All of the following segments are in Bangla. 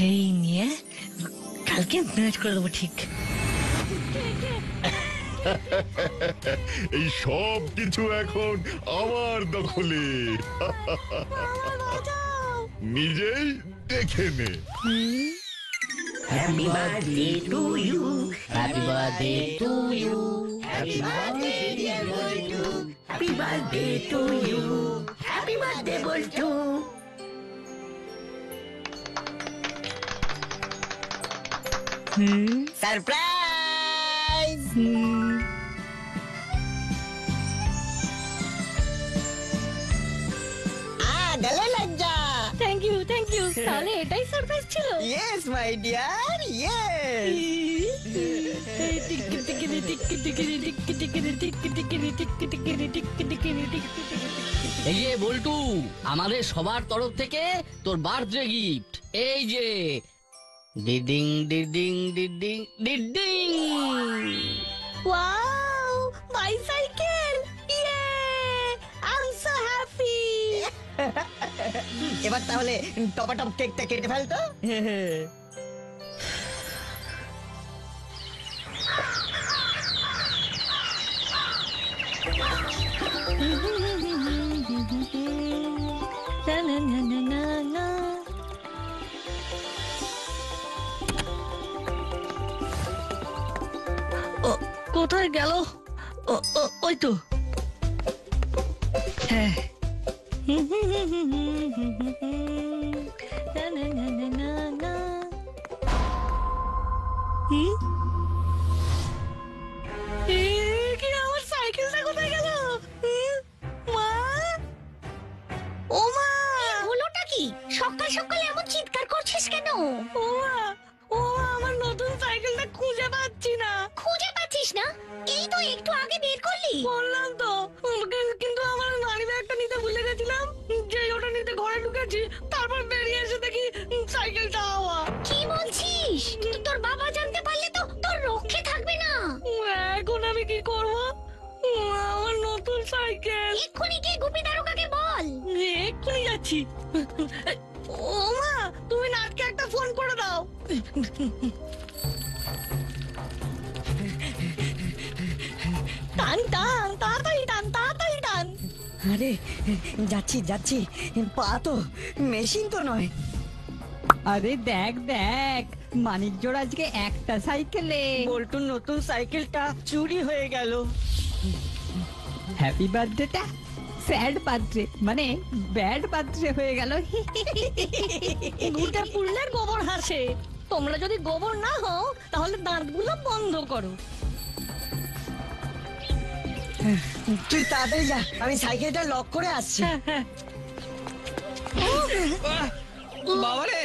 সেই নিয়ে কালকে ম্যানেজ করে দেবো ঠিক। এই সব কিছু এখন আমার দখলে। নিজেই দেখে নে। Happy birthday to you. Happy birthday to you. Happy birthday dear Boltu. Happy birthday to you. Happy birthday Boltu. Surprise! গেলে লজ্জা। থ্যাংক ইউ তাহলে এটাই সারপ্রাইজ ছিল। Yes my dear, yes. এই যে বল্টু, আমাদের সবার তরফ থেকে তোর বার্থডে গিফট। এই যে ডিডিং ডিডিং ডিডিং ডিডিং। Wow, bicycle! Yay! I am so happy. এবার তাহলে টপাটপ কেকটা কেটে ফেলতো। কোথায় গেল? ওই তো। হ্যাঁ। আমার সাইকেলটা কোথায় গেল? মা! ও মা! হলোটা কি? সকাল সকাল এমন চিৎকার করছিস কেন? ও মা! আমার নতুন সাইকেলটা খুঁজে পাচ্ছি না। খুঁজে পাচ্ছিস না? এই তো একটু আগে বের করলি। বললাম তো, কিন্তু আমার মানি ব্যাগটা নিতে ভুলে গেছিলাম। যে ওটা নিতে ঘরে ঢুকেছি, তারপর বেরিয়ে এসে দেখি সাইকেলটা হাওয়া। কি বলছিস? তোর বাবা জানতে পারলে তো তোর রক্ষে থাকবে না। এখন আমি কি করব? আমার নতুন সাইকেল। এক্ষুনি গিয়ে গুপি দারোগাকে বল। এক্ষুনি যাচ্ছি। ও মা, তুমি নাটকে একটা ফোন করে দাও। টান টান, তাড়াতাড়ি টান, তাড়াতাড়ি টান। আরে যাচ্ছি যাচ্ছি, পা তো মেশিন তো নয়। আরে দেখ দেখ, মানিকজোড় আজকে একটা সাইকেলে। বল্টুর নতুন সাইকেলটা চুরি হয়ে গেল। হ্যাপি বার্থডেটা স্যাড বার্থডে, মানে ব্যাড বার্থডে হয়ে গেল। ঘুটে পুড়লে গোবর হাসে। তোমরা যদি গোবর না হও, তাহলে দাঁতগুলো বন্ধ করো। তুই তাড়াতাড়ি যা, আমি সাইকেলটা লক করে আসছি। বাবারে,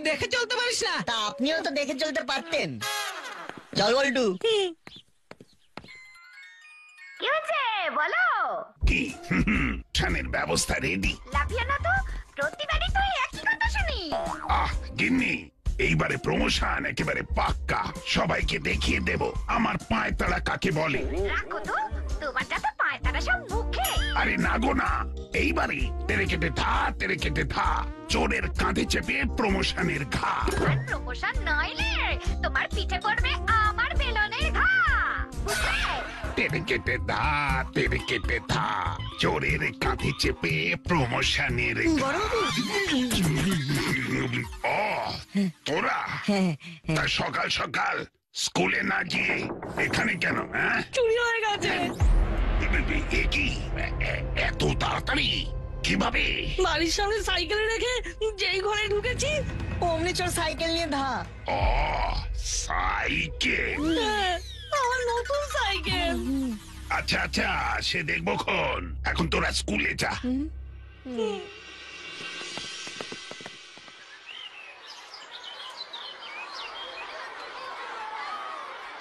দেখে চলতে পারিস না? তা আপনিও তো দেখে চলতে পারতেন। চল বল্টু। কি হয়েছে বলো? কি ছানের ব্যবস্থা রেডি? লাফিয়ে না তো, প্রতিবারই তো একই কথা শুনি। গিন্নি, এইবারে প্রমোশন একেবারে পাক্কা। সবাইকে দেখিয়ে দেব আমার পায়ে তাড়া কাকে বলে। রাখো তো, তোমারটা তো পায়ে তারা সব মুখে। আরে না গো না, এইবারে তেরে কেটে থা, চোরের কাঁধে চেপে প্রমোশনের ঘা। আর প্রমোশন নইলে তোমার পিঠে পড়বে আমার বেলনের ঘা। বুঝলে? তেরে কেটে থা, চোরের কাঁধে চেপে প্রমোশনের ঘা। ও তোরা তা সকাল সকাল স্কুলে না গিয়ে এখানে কেন? হ্যাঁ, চুরি হয়ে গেছে। কি এত তাড়াতাড়ি? কিভাবে? বাড়ির সামনে সাইকেল রেখে যেই ঘরে ঢুকেছি, অমনি চোর সাইকেল নিয়ে ধা। ও সাইকেল। আমার নতুন সাইকেল। আচ্ছা সে দেখবো খন। এখন তোরা স্কুলে যা।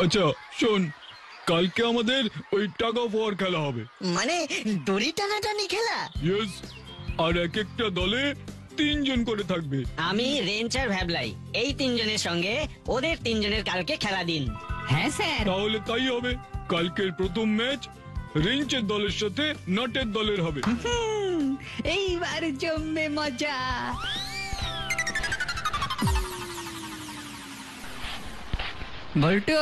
আচ্ছা শোন, কালকে আমাদের ওই টাগ অফ ওয়ার খেলা হবে। মানে দড়ি টানাটানি খেলা? ইয়েস, আর এক একটা দলে 3 জন করে থাকবে। আমি রেঞ্চ আর ভ্যাবলাই, এই 3 জনের সঙ্গে ওদের 3 জনের কালকে খেলা দিন। হ্যাঁ স্যার। তাহলে তাই হবে। কালকের প্রথম ম্যাচ রেঞ্চের দলের সাথে নাটের দলের হবে। এইবার জমবে মজা। বল্টু,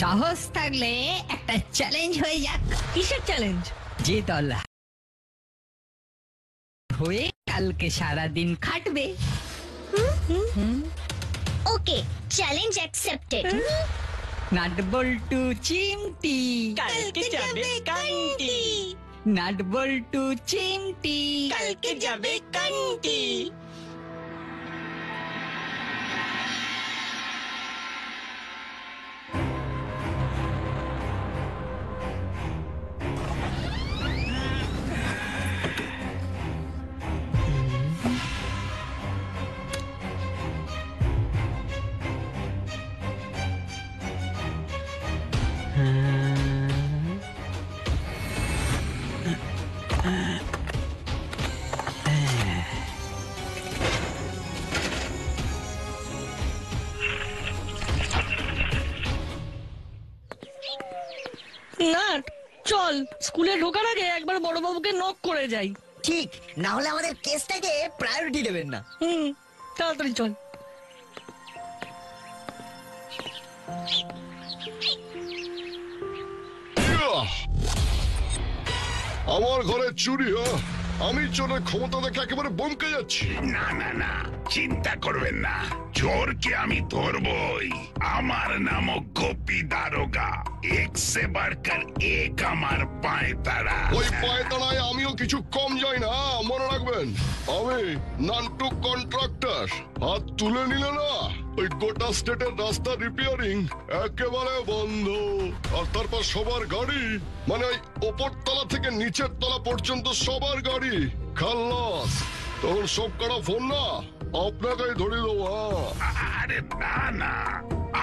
সাহস থাকলে একটা চ্যালেঞ্জ হয়ে যাক। কিসের চ্যালেঞ্জ? যে দল হয়ে কালকে সারাদিন খাটবে। ওকে, চ্যালেঞ্জ অ্যাকসেপ্টেড। নাট বল্টু চিমটি, কালকে যাবে কান্টি, নাট বল্টু চিমটি। কালকে যাবে কান্টি। না, চল স্কুলে ঢোকার আগে একবার বড়বাবুকে নক করে যাই। ঠিক, না হলে আমাদের কেসটাকে প্রায়োরিটি দেবেন না। তাড়াতাড়ি চল। আমার ঘরে চুরি, আমি চোরের ক্ষমতা দেখে একেবারে বমকে যাচ্ছি। না না না, চিন্তা করবেন না, চোরকে আমি ধরবই। আমার নাম গোপী দারোগা, এক সে বাড়কর এক আমার পায়তারা। ওই পায়তারায় আমিও কিছু কম যাই না, মনে রাখবেন। আমি নান্টু কন্ট্রাক্টর। হাত তুলে নিলে না, ওই গোটা স্টেটের রাস্তা রিপেয়ারিং একেবারে বন্ধ। আর তারপর সবার গাড়ি, মানে ওই ওপর তলা থেকে নিচের তলা পর্যন্ত সবার গাড়ি খালাস। তখন সব কটা ফোন না আপনাকেই ধরিয়ে দেবো। আরে না না,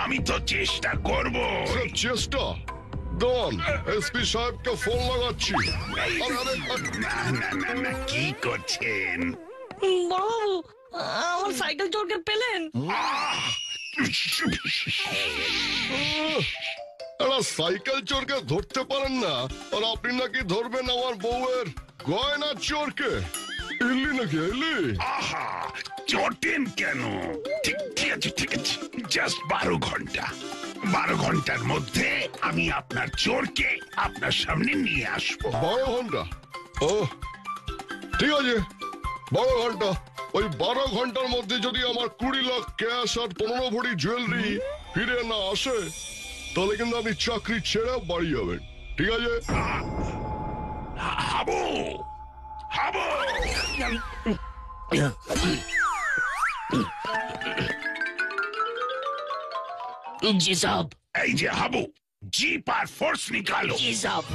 আমি তো চেষ্টা করব। চেষ্টা দন, এসপি সাহেবকে ফোন লাগাচ্ছি। না না না না, কি করছেন? বড়বাবু, আমার সাইকেল চোরকে পেলেন? একটা সাইকেল চোরকে ধরতে পারেন না, আর আপনি নাকি ধরবেন আমার বউয়ের গয়না চোরকে? ইল্লি নাকি ইল্লি? আহা, চটেন কেন? ঠিক ঠিক আছে, ঠিক আছে, জাস্ট 12 ঘন্টা। 12 ঘন্টার মধ্যে আমি আপনার চোরকে আপনার সামনে নিয়ে আসবো। 12 ঘন্টা? ও ঠিক আছে, 12 ঘন্টা। ওই 12 ঘন্টার মধ্যে যদি আমার 20 লাখ ক্যাশ আর 15 ভরি জুয়েলারি ফিরে না আসে, তাহলে কিন্তু আপনি চাকরি ছেড়ে বাড়ি যাবেন। ঠিক আছে? হাবু, হাবু, जी साहब, এই যে হাবু, জিপ আর ফোর্স নিকালো। जी साहब।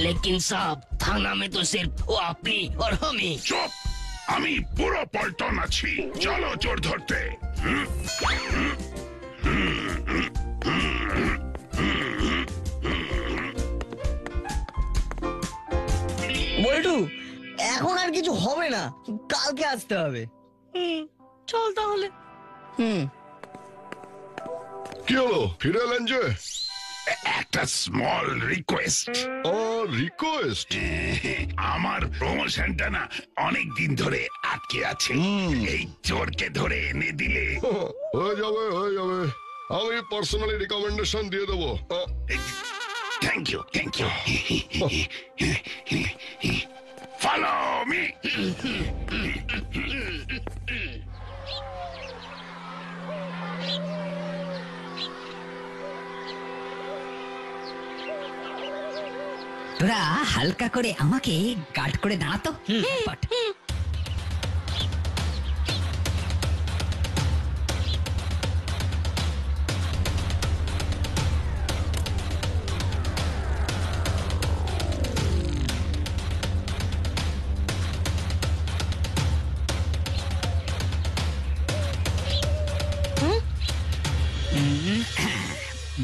लेकिन साहब, थाना में तो सिर्फ वो अपनी और हम ही। চুপ, আমি পুরো পল্টন আছি। চলো চোর ধরতে। বল্টু, এখন আর কিছু হবে না, কালকে আসতে হবে। চল তাহলে। কি হলো, ফিরে এলেন যে? একটা স্মল রিকোয়েস্ট। ও রিকোয়েস্ট? আমার প্রমোশনটা না অনেক দিন ধরে আটকে আছে। এই চোরকে ধরে এনে দিলে হয়ে যাবে, হয়ে যাবে। আমি পার্সোনালি রিকমেন্ডেশন দিয়ে দেবো। Thank you, thank you. Follow me. তোরা হালকা করে আমাকে গার্ড করে দাঁড়াতো। বাট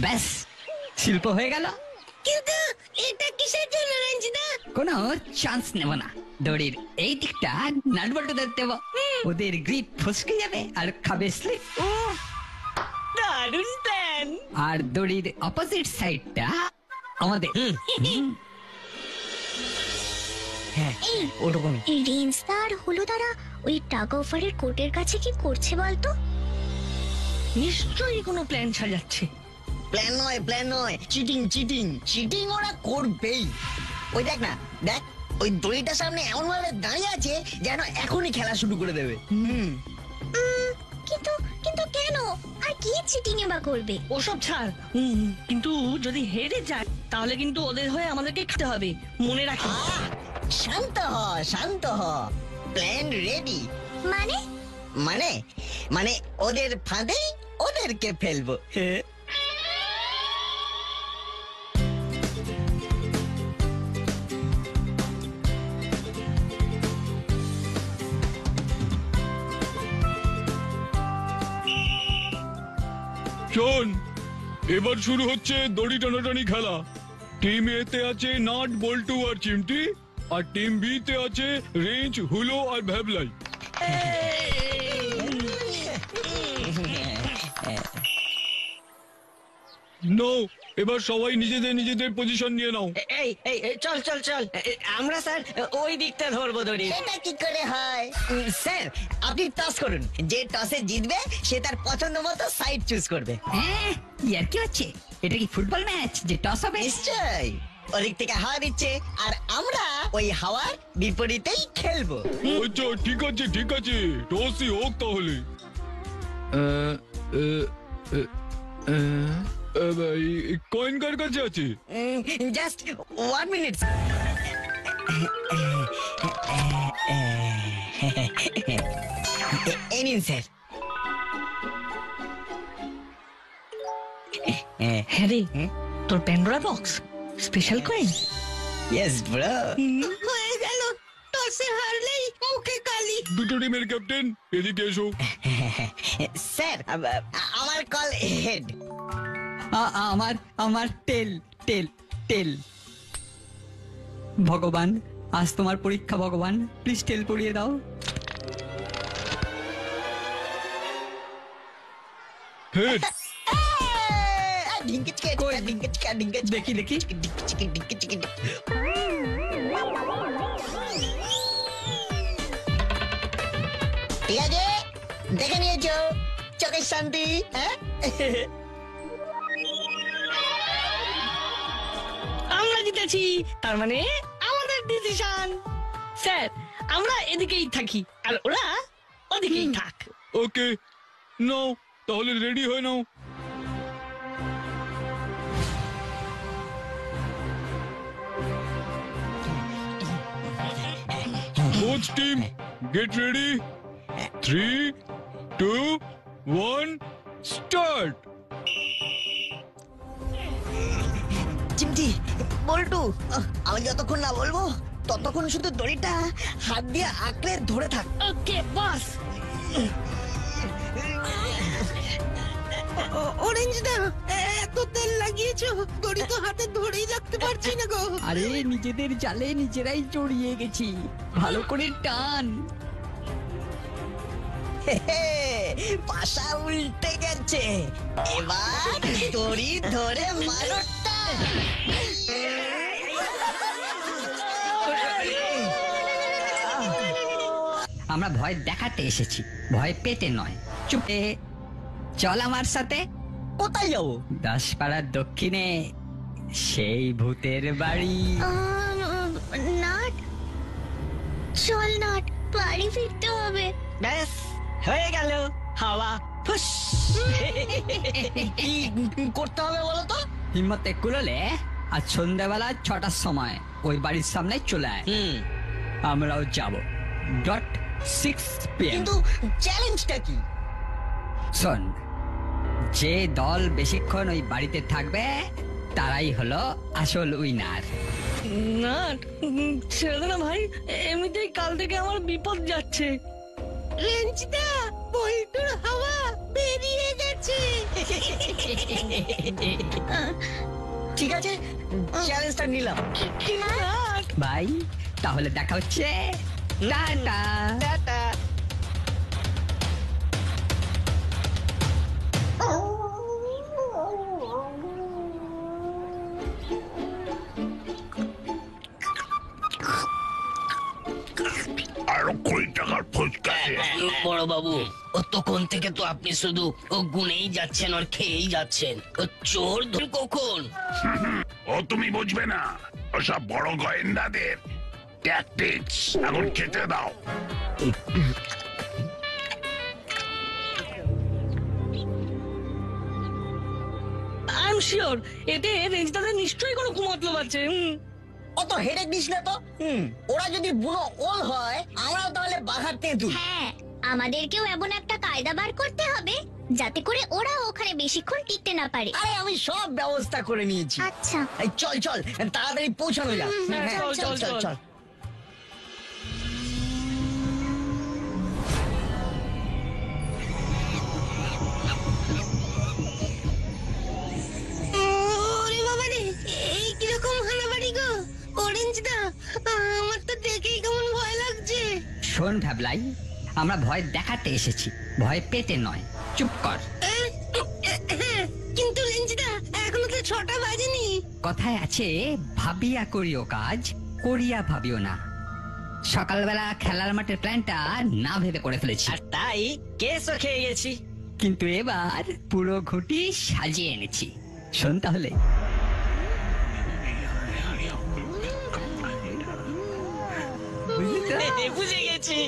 ব্যাস, শিল্প হয়ে গেল। কিন্তু এটা কিসের জন্য রঞ্জিতা? কোনো চান্স নেব না। দড়ির এই দিকটা নাটবল্টুদের দেব, ওদের গ্রিপ ফসকে যাবে আর খাবে স্লিপ। দারুণ প্ল্যান। আর দড়ির অপোজিট সাইডটা আমাদের। হ্যাঁ, ওরকমই। রেঞ্জদার হলুদারা ওই টাগ অফারের কোর্টের কাছে কি করছে বলতো? নিশ্চয়ই কোনো প্ল্যান সাজাচ্ছে। প্ল্যান নয়, চিটিং ওরা করবেই। ওই দেখ না, দেখ ওই দড়িটার সামনে এমন ভাবে দাঁড়িয়ে আছে যেন এখনই খেলা শুরু করে দেবে। কিন্তু কিন্তু কেন? আর কি চিটিং বা করবে? ওসব ছাড়। কিন্তু যদি হেরে যায় তাহলে কিন্তু ওদের হয়ে আমাদেরকে খেতে হবে, মনে রাখি। শান্ত হ। Plan ready. মানে মানে ওদের ফাঁদে ওদেরকে ফেলবো। শোন, এবার শুরু হচ্ছে দড়ি টানাটানি খেলা। টিম এ তে আছে নাট, বল্টু আর চিমটি, আর টিম বি তে আছে রেঞ্জ, হুলো আর ভ্যাবলাই। নো, এবার সবাই নিজেদের পজিশন নিয়ে নাও। এই চল আমরা স্যার ওই দিকটা ধরবো দড়ি। এটা কি করে হয়? স্যার আপনি টস করুন, যে টসে জিতবে সে তার পছন্দ মতো সাইড চুজ করবে। হ্যাঁ, ইয়ার কি হচ্ছে? এটা কি ফুটবল ম্যাচ যে টস হবে? নিশ্চয়। ওদিক থেকে হাওয়া দিচ্ছে আর আমরা ওই হাওয়ার বিপরীতেই খেলবো। আচ্ছা ঠিক আছে, টসই হোক তাহলে। কয়েন কার কাছে আছে? Just 1 minute. এই নিন স্যার। হ্যাঁ রে, তোর Pandora box special coin. Yes bro. হয়ে গেল, টসে হারলেই মুখে কালি। দুটো টিমের ক্যাপ্টেন এদিকে এসো। স্যার আমার কল হেড। আমার টেল। ভগবান, আজ তোমার পরীক্ষা ভগবান, প্লিজ টেল পড়িয়ে দাও। হেড। দেখি ঠিক আছে, দেখে নিয়েছো, চোখের শান্তি। হ্যাঁ, আমরা জিতেছি, তার মানে আমাদের ডিসিশন। স্যার আমরা এদিকেই থাকি আর ওরা ওদিকেই থাক। ওকে, নাও তাহলে রেডি হয়ে নাও। Both team, get ready. 3, 2, 1, start. চিমটি, বল্টু, আমি যতক্ষণ না বলবো ততক্ষণ শুধু দড়িটা হাত দিয়ে আঁকড়ে ধরে থাক। ওকে বস। অরেঞ্জ না, এত তেল লাগিয়েছো, দড়ি তো হাতে ধরেই রাখতে পারছি না গো। আরে নিজেদের জালে নিজেরাই জড়িয়ে গেছি, ভালো করে টান। পাশা উল্টে গেছে, এবার দড়ি ধরে মারো টান। আমরা ভয় দেখাতে এসেছি, ভয় পেতে নয়। চুপে চল আমার সাথে। কোথায় যাবো? 10 পাড়ার দক্ষিণে সেই ভূতের বাড়ি। নাট, চল নাট, বাড়ি ফিরতে হবে। ব্যাস হয়ে গেল, হাওয়া ফুস। কি করতে হবে বলো তো? হিম্মতে কুলোলে আর সন্ধ্যাবেলা 6টার সময় ওই বাড়ির সামনে চলে আয়, আমরাও যাব। Dot 6 PM। কিন্তু চ্যালেঞ্জটা কি? শোন, যে দল বেশিক্ষণ ওই বাড়িতে থাকবে তারাই হলো আসল উইনার। না ছেড়ে দে না ভাই, এমনিতেই কাল থেকে আমার বিপদ যাচ্ছে। রেঞ্জদা, বল্টুর হাওয়া বেরিয়ে গেছে। ঠিক আছে, চ্যালেঞ্জটা নিলাম। ভাই তাহলে দেখা হচ্ছে, টাটা। টাটা। আরো 20 টাকার ফুচকাতে বড় বাবু ও তখন থেকে তো আপনি শুধু ও গুনেই যাচ্ছেন আর খেয়েই যাচ্ছেন। ও চোর ধরে কখন? ও তুমি বুঝবে না, ওসব বড় গোয়েন্দাদের ট্যাকটিক্স। এখন খেতে দাও। আই এম শিওর এতে রেঞ্জদাদের নিশ্চয়ই কোনো কুমতলব আছে। অত হেডেক দিস না তো। ওরা যদি বুড়ো ওল হয়, আমরাও তাহলে বাঘার তেঁতুল। হ্যাঁ, আমাদেরকেও এমন একটা কায়দা বার করতে হবে যাতে করে ওরা ওখানে বেশিক্ষণ টিকতে না পারে। আরে আমি সব ব্যবস্থা করে নিয়েছি। আচ্ছা, এই চল চল, তাড়াতাড়ি পৌঁছানো যাক। হ্যাঁ, চল, চল, চল। ওরে বাবা রে, এই কিরকম হানাবাড়ি গো অরেঞ্জ দা, আমার তো দেখেই কেমন ভয় লাগছে। শোন ভ্যাবলাই, আমরা ভয় দেখাতে এসেছি, ভয় পেতে নয়। চুপ কর। কিন্তু রেঞ্জদা, এখনো তো 6টা বাজেনি। কথায় আছে, ভাবিয়া করিও কাজ, করিয়া ভাবিও না। সকালবেলা খেলার মাঠের প্ল্যানটা না ভেবে করে ফেলেছি, আর তাই কেসও খেয়ে গেছি। কিন্তু এবার পুরো ঘুটি সাজিয়ে এনেছি। শোন তাহলে। বুঝলি তো? বুঝে গেছি।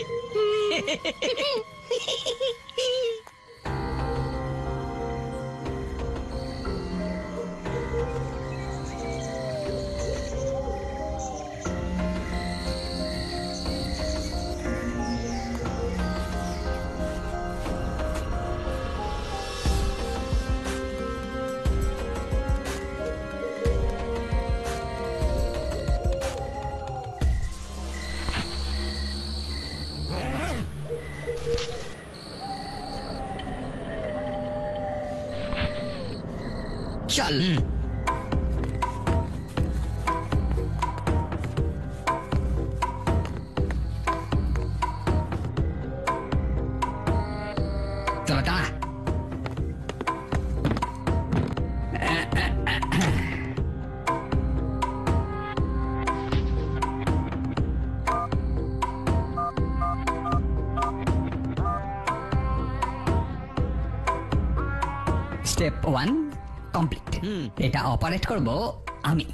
চল। চলো দাঁড়া। Step 1 complete. এটা অপারেট করব আমি।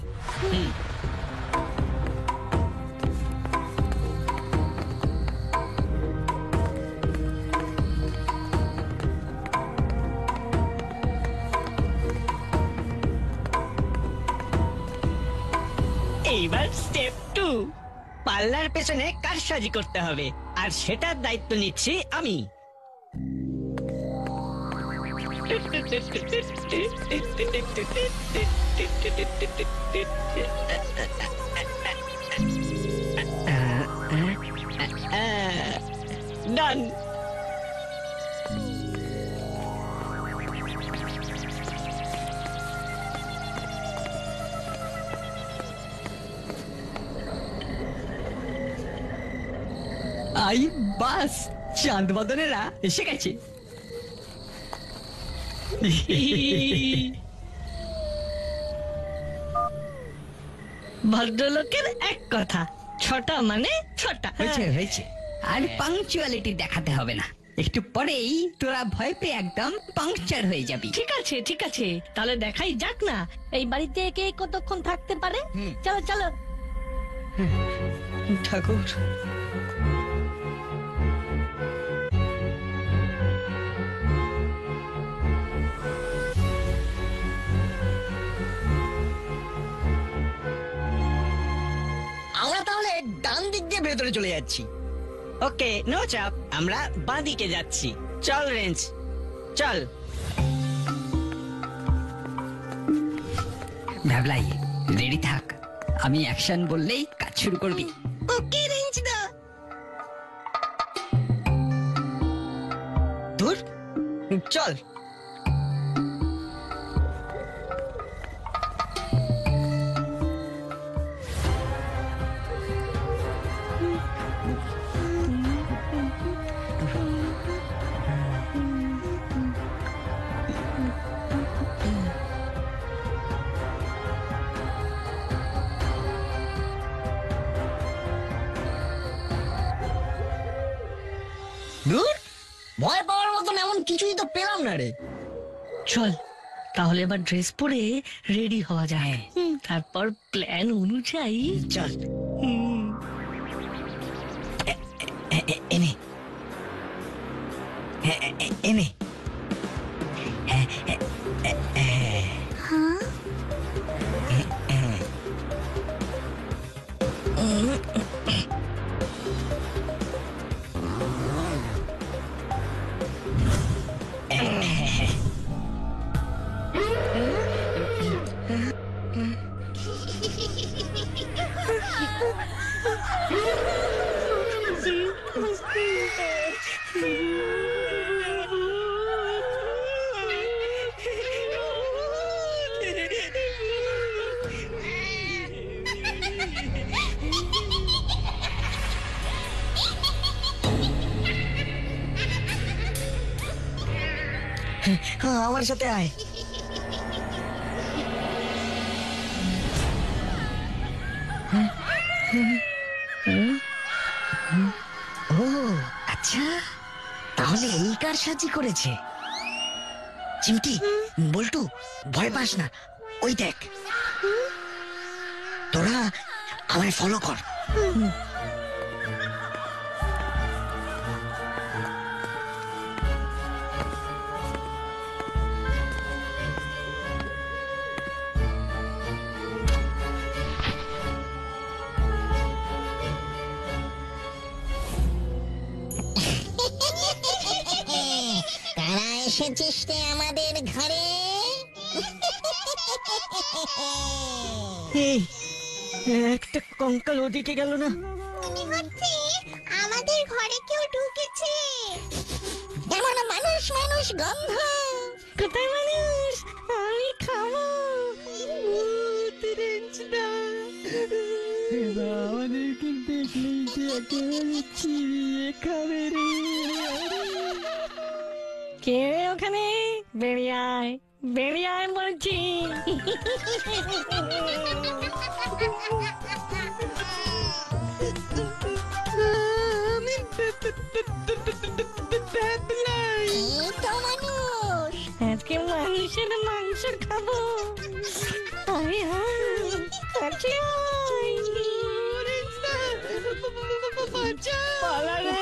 এইবার স্টেপ 2, পাল্লার পেছনে কারসাজি করতে হবে, আর সেটার দায়িত্ব নিচ্ছি আমি। ডান। আই বাস, চাঁদ বদনেরা এসে গেছে। ভদ্রলোকের এক কথা, 6টা মানে 6টা। হয়েছে হয়েছে, আর পাংচুয়ালিটি দেখাতে হবে না। একটু পরেই তোরা ভয় পেয়ে একদম পাংচার হয়ে যাবি। ঠিক আছে ঠিক আছে, তাহলে দেখাই যাক না এই বাড়িতে কে কতক্ষণ থাকতে পারে। চলো চলো। ঠাকুর, আমরা তাহলে ডান দিক দিয়ে ভেতরে চলে যাচ্ছি। ওকে, নো চাপ, আমরা বাঁ দিকে যাচ্ছি। চল রেঞ্জ, চল। ভ্যাবলাই, রেডি থাক। আমি অ্যাকশন বললেই কাজ শুরু করবি। ওকে রেঞ্জদা। দূর, চল। কিছুই তো পেলাম না রে। চল তাহলে এবার ড্রেস পরে রেডি হওয়া যায়, তারপর প্ল্যান অনুযায়ী চল হুম, এনে এনে আমার সাথে আয়। ও আচ্ছা, তাহলে এই কার সাজি করেছে। চিমটি, বল্টু, ভয় পাস না, ওই দেখ। তোরা আমায় ফলো কর। কারা এসেছিস রে আমাদের ঘরে? এই একটা কঙ্কাল ওদিকে গেল না? মনে হচ্ছে আমাদের ঘরে কেউ ঢুকেছে। কেমন মানুষ মানুষ গন্ধ। কোথায় মানুষ? আমি খাবো। রেঞ্জদা, আমাদেরকে দেখলেই যে একেবারে চিবিয়ে খাবে রে। কে রে ওখানে? বেরিয়ে আয়, বেরিয়ে আয় বলছি। এই তো মানুষ। আজকে মানুষের মাংস খাবো। আয় আয়, কাছে আয়। রেঞ্জদা, বাঁচা। পালা রে।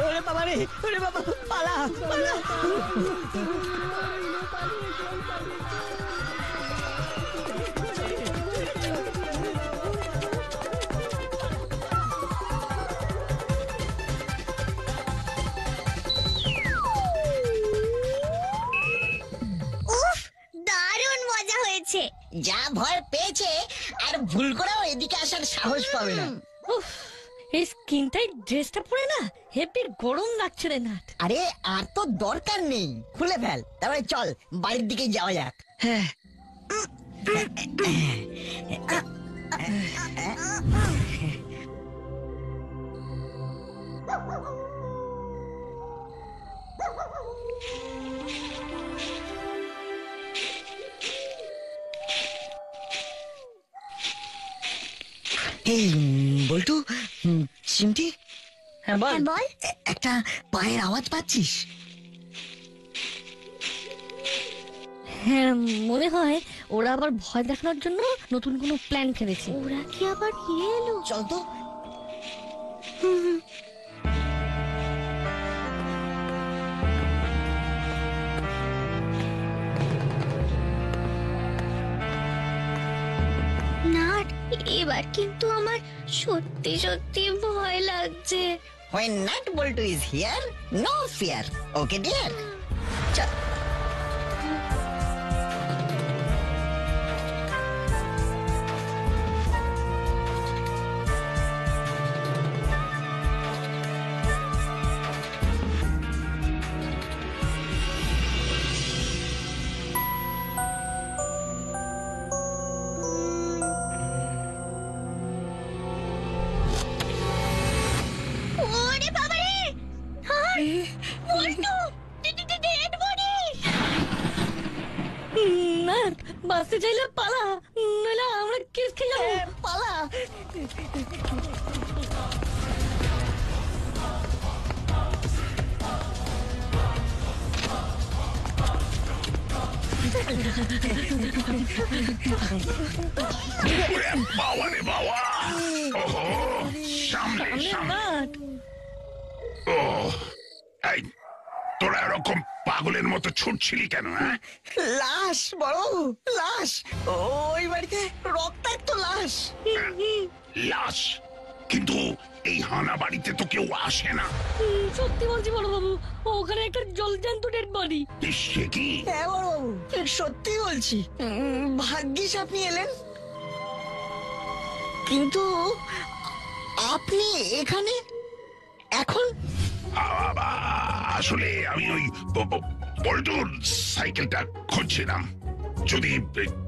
ওরে বাবা রে, ওরে বাবা, পালা পালা। উফ, দারুণ মজা হয়েছে। যা ভয় পেয়েছে আর ভুল করেও এদিকে আসার সাহস পাবে না। উফ, এই স্কিনটাই ড্রেসটা পরে না হেপি গরম লাগছে রে না। আরে আর তো দরকার নেই, খুলে ফেল, তারপরে চল বাড়ির দিকে যাওয়া যাক। হ্যাঁ এই বল্টু, চিমটি, হ্যাঁ বল। বল। একটা পায়ের আওয়াজ পাচ্ছিস? হ্যাঁ, মনে হয় ওরা আবার ভয় দেখানোর জন্য নতুন কোনো প্ল্যান খেলেছে। ওরা কি আবার ফিরে এলো? চল তো। নাট, এবার কিন্তু আমার সত্যি সত্যি ভয় লাগছে। When Nut Boltu is here, no fear. Okay, dear? চল। বল্টু ডেড বডি। না বাঁচতে চাইলে পালা, নইলে আমরা কেস খেয়ে যাবো। পালা। ওরে বাবা রে বাবা, ওহো, সামনে সামনে। ও এই, তোরা এরকম পাগলের মতো ছুটছিলি কেন? হ্যাঁ, লাশ বড় লাশ, ওই বাড়িতে রক্তাক্ত লাশ। লাশ? কিন্তু এই হানা বাড়িতে তো কেউ আসে না। সত্যি বলছি বড় বাবু, ওখানে একটা জলজ্যান্ত ডেড বডি। সে কি? হ্যাঁ বড় বাবু, সত্যি বলছি। ভাগ্যিস আপনি এলেন। কিন্তু আপনি এখানে এখন? আসলে আমি ওই পল্টুর সাইকেলটা খুঁজছিলাম। যদি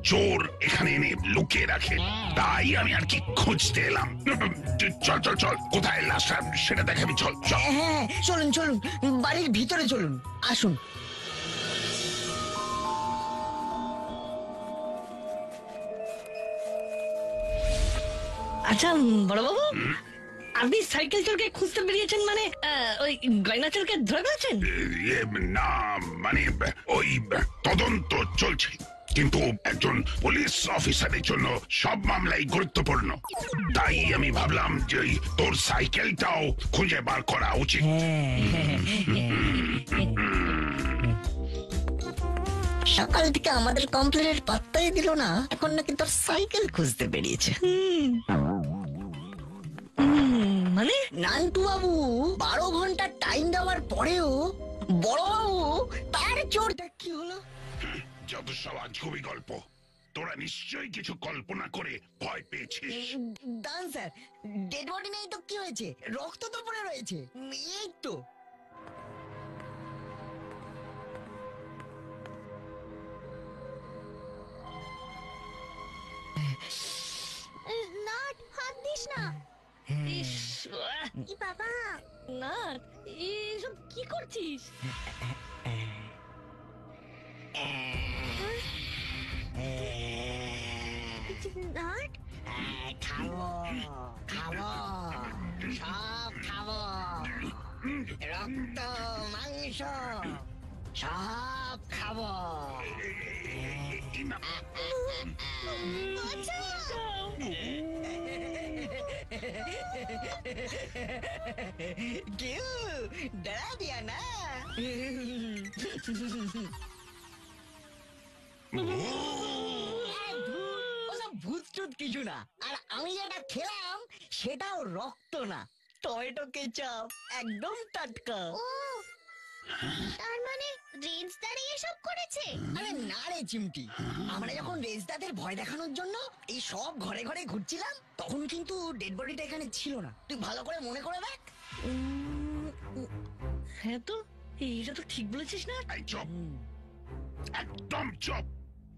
চোর এখানে এনে লুকিয়ে রাখে, তাই আমি আর কি খুঁজতে এলাম। চল চল চল, কোথায় লাশটা সেটা দেখাবি, চল চল। হ্যাঁ চলুন চলুন, বাড়ির ভিতরে চলুন, আসুন। আচ্ছা বড় বাবু, আপনি সাইকেল চোরকে খুঁজতে বেরিয়েছেন মানে ওই গয়না চোরকে ধরে ফেলেছেন? না মানে ওই তদন্ত চলছে, কিন্তু একজন পুলিশ অফিসারের জন্য সব মামলাই গুরুত্বপূর্ণ। তাই আমি ভাবলাম যে ওই তোর সাইকেলটাও খুঁজে বার করা উচিত। সকাল থেকে আমাদের কমপ্লেনের পাত্তাই দিল না, এখন নাকি তোর সাইকেল খুঁজতে বেরিয়েছে। মানে নান্টু বাবু 12 ঘন্টা টাইম দেওয়ার পরেও বড় বাবু তার চোরটা কি হলো? যত সব আজগুবি গল্প, তোরা নিশ্চয়ই কিছু কল্পনা করে ভয় পেয়েছিস। দান স্যার, ডেড বডি নেই তো কি হয়েছে? রক্ত তো পড়ে রয়েছে, এই তো। নাট হাত দিস না। ইস, ই বাবা, না এসব কি করছিস? নাট খাবো খাবো, সব খাবো, রক্ত মাংস সব খাবো। কেউ ডরা দিয়া না। ভূত টুত কিছু না, আর আমি যেটা খেলাম সেটাও রক্ত না, টমেটো কেচাপ, একদম টাটকা। ও তার মানে রেঞ্জ দাঁড়িয়ে এসব করেছে? আরে না রে চিমটি, আমরা যখন রেজদাদের ভয় দেখানোর জন্য এই সব ঘরে ঘরে ঘুরছিলাম, তখন কিন্তু ডেড বডিটা এখানে ছিল না। তুই ভালো করে মনে করে দেখ। হ্যাঁ তো, এটা তো ঠিক বলেছিস না। এই চুপ, একদম চুপ।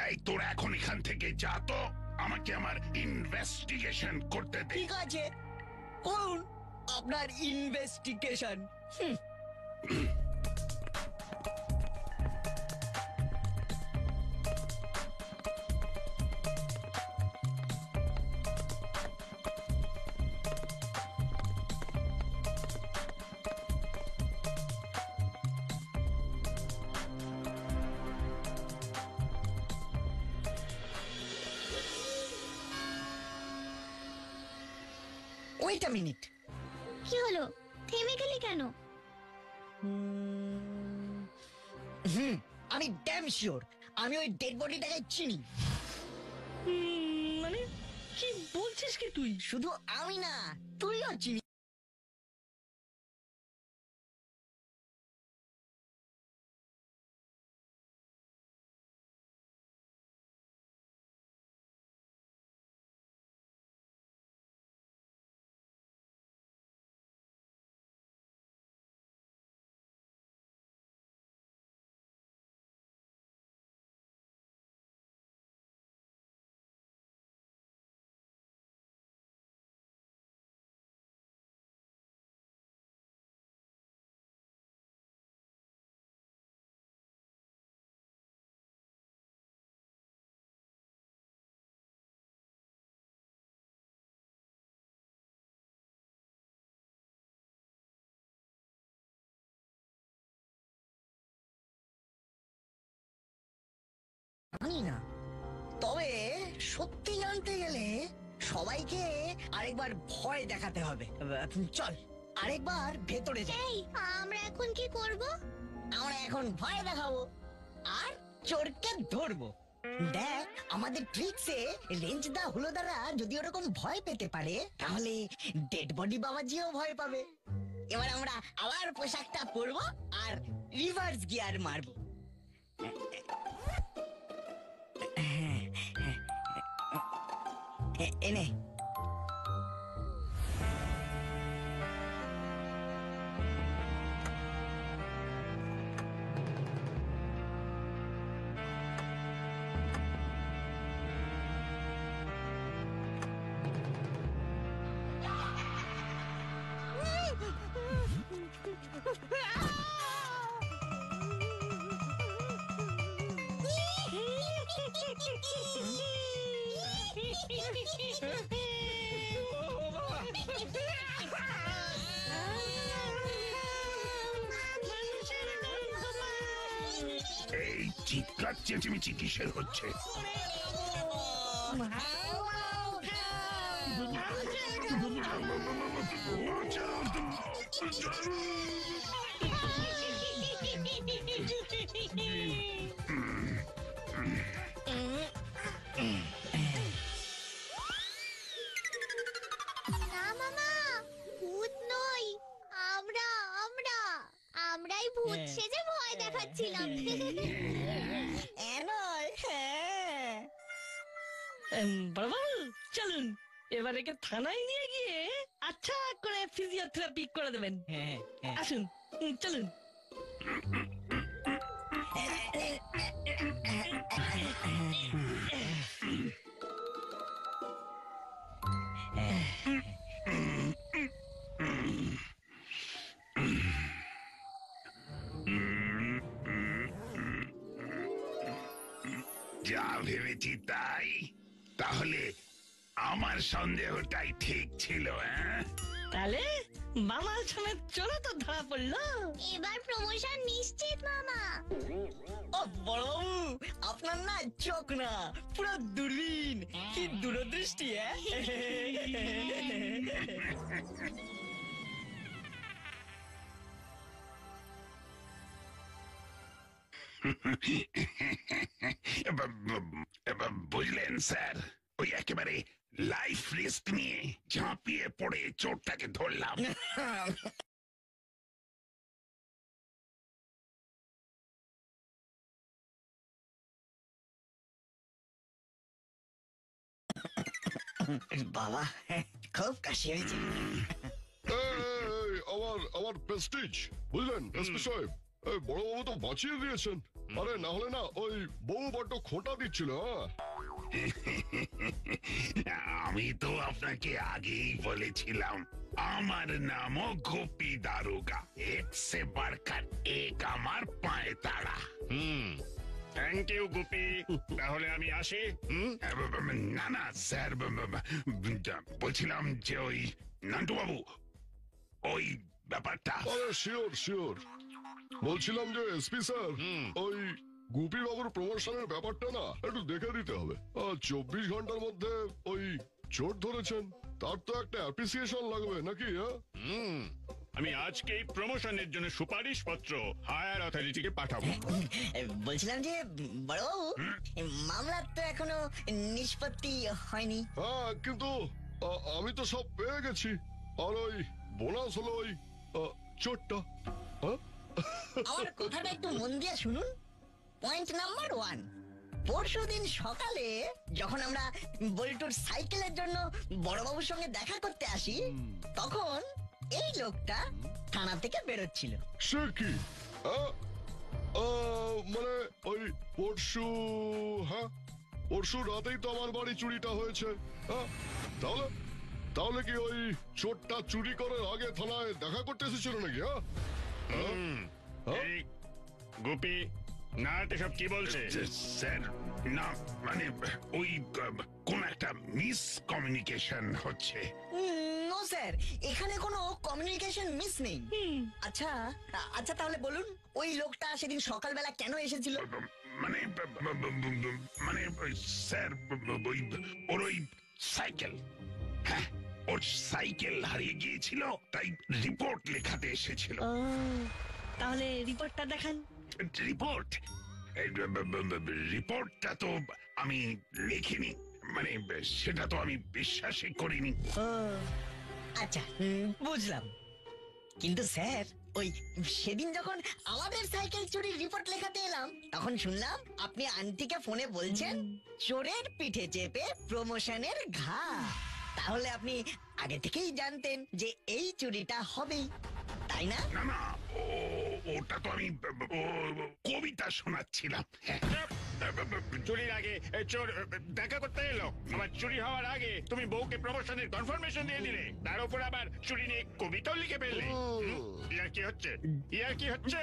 এই তোরা এখন এখান থেকে যা তো, আমাকে আমার ইনভেস্টিগেশন করতে দে। ঠিক আছে, করুন আপনার ইনভেস্টিগেশন। ওয়েট আ মিনিট, কি হলো, থেমে গেলি কেন? আমি ড্যাম শিওর আমি ওই ডেড বডিটাকে চিনি। মানে কি বলছিস কি তুই? শুধু আমি না, তুইও চিনি। জানি না, তবে সত্যি জানতে গেলে সবাইকে আরেকবার ভয় দেখাতে হবে। চল আরেকবার ভেতরে যাই। এই আমরা এখন কি করব? আমরা এখন ভয় দেখাবো আর চোরকে ধরবো। দেখ আমাদের ট্রিক্সে রেঞ্জদা হুলোদারা যদি ওরকম ভয় পেতে পারে, তাহলে ডেড বডি বাবাজিও ভয় পাবে। এবার আমরা আবার পোশাকটা পরবো আর রিভার্স গিয়ার মারবো। এনে এই চিৎকার চেঁচিমেচি কিসের হচ্ছে? না মামা, ভূত নই, আমরাই ভূত সেজে ভয় দেখাচ্ছিলাম। বাবু চলুন এবার একে থানায় নিয়ে গিয়ে আচ্ছা করে ফিজিওথেরাপি করে দেবেন। আসুন চলুন। যা ভেবেছি তাই? তাহলে আমার সন্দেহটাই ঠিক ছিল। তাহলে মামার সমেত চলো তো ধরা পড়লো। এবার প্রমোশন নিশ্চিত মামা। ও বড়বাবু, আপনার না চোখ না পুরো দূরবীন, কি দূরদৃষ্টি। বুঝলেন স্যার, ওই একেবারে লাইফ রিস্ক নিয়ে ঝাঁপিয়ে পড়ে চোরটাকে ধরলাম। বাবা খুব কাশি হয়েছে। আমার প্রেস্টিজ, বুঝলেন এসপি সাহেব, বড় বাবু তো বাঁচিয়ে দিয়েছেন। আরে না হলে না ওই বউ বড্ড খোঁটা দিচ্ছিল। আমি তো আপনাকে আগেই বলেছিলাম আমার নামও গোপী দারোগা, এক সে বাড়কার এক আমার পায়ে তাড়া। থ্যাংক ইউ গুপি, তাহলে আমি আসি। না না স্যার, বলছিলাম যে ওই নান্টু বাবু ওই ব্যাপারটা। আরে শিওর শিওর, বলছিলাম যে এসপি স্যার, ওই গুপি বাবুর প্রমোশনের ব্যাপারটা না একটু দেখে দিতে হবে। 24 ঘন্টার মধ্যে ওই চোর ধরেছেন, তার তো একটা অ্যাপ্রিসিয়েশন লাগবে নাকি? আমি আজকেই প্রমোশনের জন্য সুপারিশ পত্র হায়ার অথরিটিকে পাঠাবো। বলছিলাম যে বড়বাবু, মামলা তো এখনো নিষ্পত্তি হয়নি। হ্যাঁ, কিন্তু আমি তো সব পেয়ে গেছি। আর ওই বোনাস হলো ওই চোরটা। আমার কথাটা একটু মন দিয়ে শুনুন। পয়েন্ট নাম্বার 1, পরশুদিন সকালে যখন আমরা বল্টুর সাইকেলের জন্য বড়বাবুর সঙ্গে দেখা করতে আসি, তখন এই লোকটা থানা থেকে বেরোচ্ছিল। সে কি? মানে ওই পরশু, হ্যাঁ পরশু রাতেই তো আমার বাড়ি চুরিটা হয়েছে। তাহলে তাহলে কি ওই চোরটা চুরি করার আগে থানায় দেখা করতে এসেছিল নাকি? এই গুপি, না এসব কি বলছে? স্যার না, মানে ওই কোন একটা মিস কমিউনিকেশন হচ্ছে। নো স্যার, এখানে কোনো কমিউনিকেশন মিস নেই। আচ্ছা আচ্ছা, তাহলে বলুন ওই লোকটা সেদিন সকালবেলা কেন এসেছিল? মানে মানে ওই স্যার ওই ওর ওই সাইকেল, হ্যাঁ ওর সাইকেল হারিয়ে গিয়েছিল, তাই রিপোর্ট লেখাতে এসেছিল। ও, তাহলে রিপোর্টটা দেখান। রিপোর্ট? রিপোর্টটা তো আমি লিখিনি, মানে সেটা তো আমি বিশ্বাসই করিনি। ও আচ্ছা, বুঝলাম। কিন্তু স্যার, ওই সেদিন যখন আমাদের সাইকেল চুরির রিপোর্ট লেখাতে এলাম, তখন শুনলাম আপনি আন্টিকে ফোনে বলছেন চোরের পিঠে চেপে প্রমোশনের ঘা। তাহলে আপনি আগে থেকেই জানতেন যে এই চুরিটা হবেই, তাই না? না না, ওটা তো আমি কবিতা শোনাচ্ছিলাম। চুরির আগে চোর দেখা করতে এলো, আবার চুরি হওয়ার আগে তুমি বউকে প্রমোশনের কনফার্মেশন দিয়ে দিলে, তার উপর আবার চুরি নিয়ে কবিতাও লিখে ফেললে। ইয়ার কি হচ্ছে, ইয়ার কি হচ্ছে?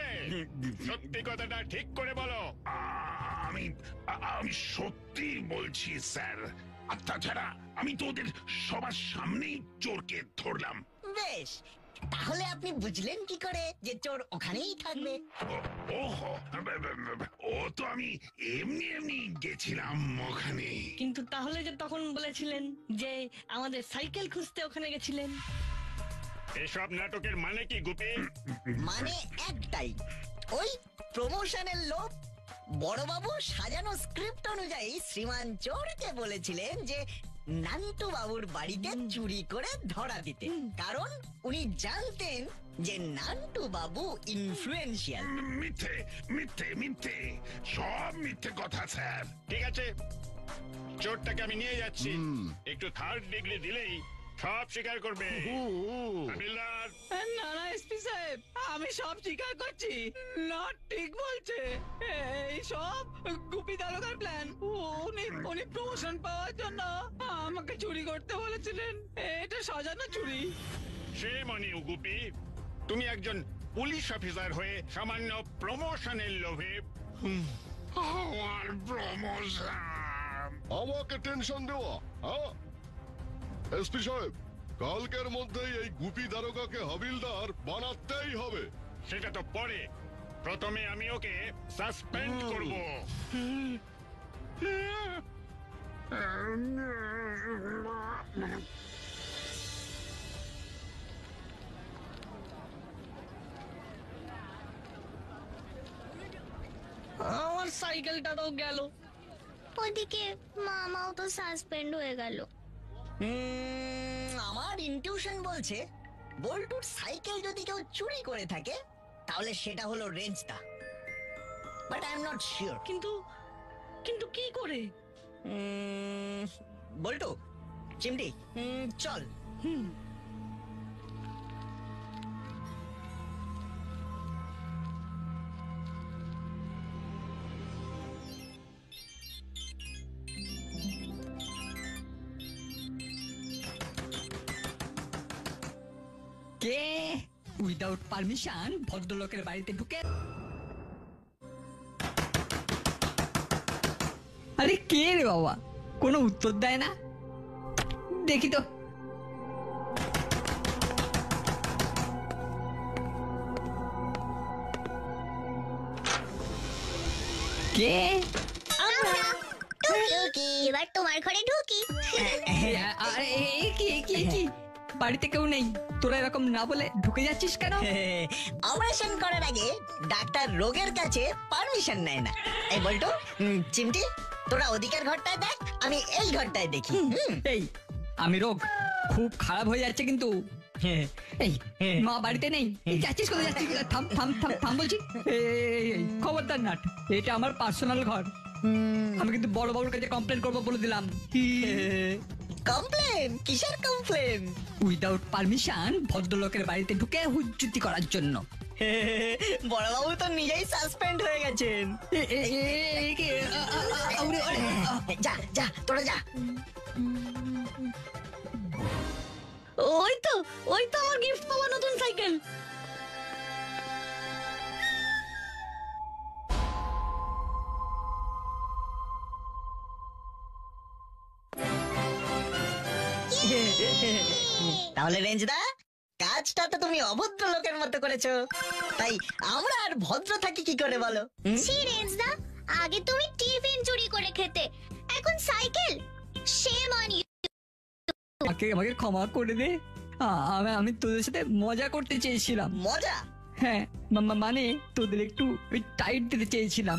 সত্যি কথাটা ঠিক করে বলো। আমি আমি সত্যি বলছি স্যার, আর তাছাড়া আমি তো ওদের সবার সামনেই চোরকে ধরলাম। বেশ, তাহলে আপনি বুঝলেন কি করে যে চোর ওখানেই থাকবে? ওহো, ও তো আমি এমনি এমনি গেছিলাম ওখানে। কিন্তু তাহলে যে তখন বলেছিলেন যে আমাদের সাইকেল খুঁজতে ওখানে গেছিলেন, এসব নাটকের মানে কি গুপি? মানে একটাই, ওই প্রমোশনের লোভ। বড়বাবু সাজানো স্ক্রিপ্ট অনুযায়ী শ্রীমান চোরকে বলেছিলেন যে নান্টু বাবুর বাড়িতে চুরি করে ধরা দিতে, কারণ উনি জানতেন যে নান্টু বাবু ইনফ্লুয়েন্সিয়াল। মিথ্যে মিথ্যে মিথ্যে, সব মিথ্যে কথা স্যার। ঠিক আছে, চোরটাকে আমি নিয়ে যাচ্ছি, একটু থার্ড ডিগ্রি দিলেই সব স্বীকার করবে। হাবিলদার, না না এসপি সাহেব, আমি সব স্বীকার করছি। না ঠিক বলছে, এই সব গুপি দারোগার প্ল্যান। উনি প্রমোশন পাওয়ার জন্য আমাকে চুরি করতে বলেছিলেন। এটা সাজানো চুরি। সে মনে গুপি, তুমি একজন পুলিশ অফিসার হয়ে সামান্য প্রমোশনের লোভে আমার প্রমোশন। আমাকে টেনশন দেওয়া, হ্যাঁ? এসপি সাহেব, কালকের মধ্যেই এই গুপি দারোগাকে হাবিলদার বানাতেই হবে। সেটা তো পরে, প্রথমে আমি ওকে সাসপেন্ড করব। আমার সাইকেলটা তো গেল। ওদিকে মামাও তো সাসপেন্ড হয়ে গেল। আমার ইনটিউশন বলছে বল্টুর সাইকেল যদি কেউ চুরি করে থাকে, তাহলে সেটা হলো রেঞ্জদা, but I am not sure. কিন্তু কিন্তু কি করে? বল্টু, চিমটি, চল। কে উইদাউট পারমিশন ভদ্রলোকের বাড়িতে ঢুকে? আরে কে রে বাবা, কোনো উত্তর দেয় না। দেখি তো। কে? ঢুকি, এবার তোমার ঘরে ঢুকি। আরে কি কি কি, বাড়িতে কেউ নেই, তোরা এরকম না বলে ঢুকে যাচ্ছিস কেন? অপারেশন করার আগে ডাক্তার রোগের কাছে পারমিশন নেয় না। এই বল্টু, চিমটি, তোরা ওদিকের ঘরটায় দেখ, আমি এই ঘরটায় দেখি। এই আমি রোগ খুব খারাপ হয়ে যাচ্ছে কিন্তু। এই মা বাড়িতে নেই, যাচ্ছিস কোথায় যাচ্ছিস? থাম থাম থাম থাম বলছি। এই খবরদার নাট, এটা আমার পার্সোনাল ঘর। আমি কিন্তু বড় বাবুর কাছে কমপ্লেন করবো বলে দিলাম। কমপ্লেন? কিসের কমপ্লেন? উইদাউট পারমিশন ভদ্রলোকের বাড়িতে ঢুকে হুজ্জুতি করার জন্য। বড়বাবু তো নিজেই সাসপেন্ড হয়ে গেছেন। যা যা, তোরা যা। ওই তো আমার গিফট পাওয়া নতুন সাইকেল। তাহলে রেঞ্জদা, কাজটা তো তুমি অভদ্র লোকের মতো করেছো, তাই আমরা আর ভদ্র থাকি কি করে বলো? ছি রেঞ্জদা, আগে তুমি টিফিন চুরি করে খেতে, এখন সাইকেল। Shame on you. আমাকে ক্ষমা করে দে। আমি তোদের সাথে মজা করতে চেয়েছিলাম। মজা? হ্যাঁ, মানে তোদের একটু টাইট দিতে চেয়েছিলাম।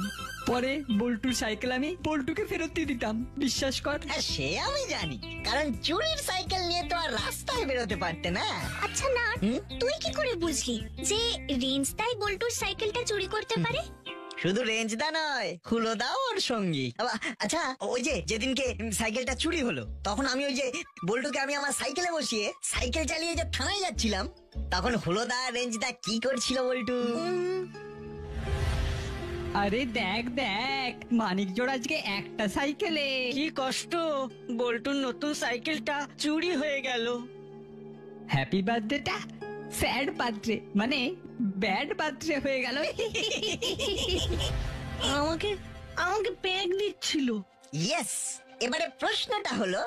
পরে বল্টুর সাইকেল আমি বল্টুকে ফেরত দিয়ে দিতাম, বিশ্বাস কর। হ্যাঁ, সে আমি জানি, কারণ চুরির সাইকেল নিয়ে তো আর রাস্তায় বেরোতে পারতে না। আচ্ছা না, তুই কি করে বুঝলি যে রেঞ্জদাই বল্টুর সাইকেলটা চুরি করতে পারে? শুধু রেঞ্জদা নয়, হুলোদাও ওর সঙ্গী। আচ্ছা, ওই যে যেদিনকে সাইকেলটা চুরি হলো, তখন আমি ওই যে বল্টুকে আমি আমার সাইকেলে বসিয়ে সাইকেল চালিয়ে যে থানায় যাচ্ছিলাম, তখন হুলোদা রেঞ্জদা কি করছিল বল্টু? আরে দেখ দেখ, মানিক জোড় আজকে একটা সাইকেলে। কি কষ্ট, বল্টুর নতুন সাইকেলটা চুরি হয়ে গেল। হ্যাপি বার্থডেটা স্যাড বার্থডে, মানে ব্যাড বার্থডে হয়ে গেল। আমাকে আমাকে প্যাক দিচ্ছিল। ইয়েস, এবারে প্রশ্নটা হলো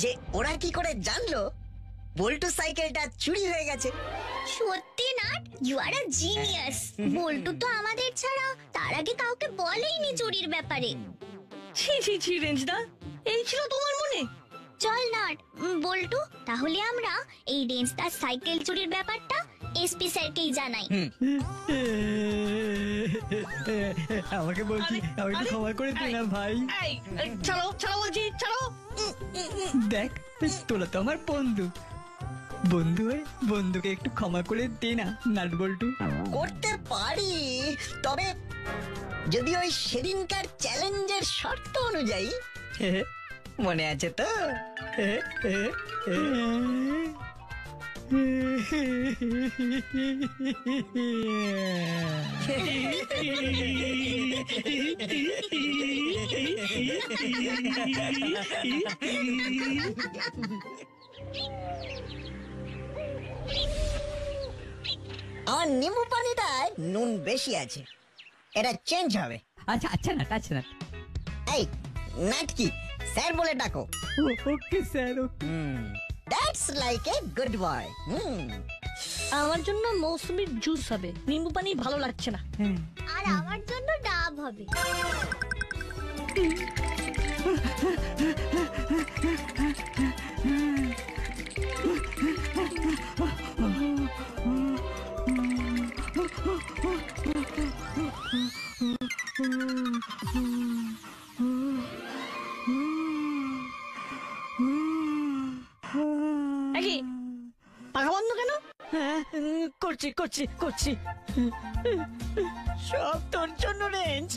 যে ওরা কি করে জানলো বল্টু সাইকেলটা চুরি হয়ে গেছে? সত্যি না, ইউ আর আ জিনিয়াস। বল্টু তো আমাদের ছাড়া তার আগে কাউকে বলেইনি চুরির ব্যাপারে। ছি ছি ছি রেঞ্জদা, এই ছিল তোমার মনে? চল নাট বল্টু, তাহলে আমরা এই রেঞ্জদার সাইকেল চুরির ব্যাপারটা এসপি স্যারকেই জানাই। আমাকে বলছি, আমাকে ক্ষমা করে দে না ভাই। এই ছাড়ো ছাড়ো বলছি, ছাড়ো। দেখ, তোরা তো আমার বন্ধু, বন্ধু হয়ে বন্ধুকে একটু ক্ষমা করে দে না নাট বল্টু। করতে পারি, তবে যদি ওই সেদিনকার চ্যালেঞ্জের শর্ত অনুযায়ী। মনে আছে তো? আমার নিম্বু পানিটায় নুন বেশি আছে, এটা চেঞ্জ হবে। আচ্ছা আচ্ছা নাট, আচ্ছা নাট। এই নাটকি স্যার বলে ডাকো। Okay sir, okay. That's like a good boy. আমার জন্য মৌসুমীর জুস হবে, নিম্বু পানি ভালো লাগছে না। আর আমার জন্য ডাব হবে। একই পাখা বন্ধ কেন? হ্যাঁ, করছি করছি করছি। সব তোর জন্য রেঞ্জ।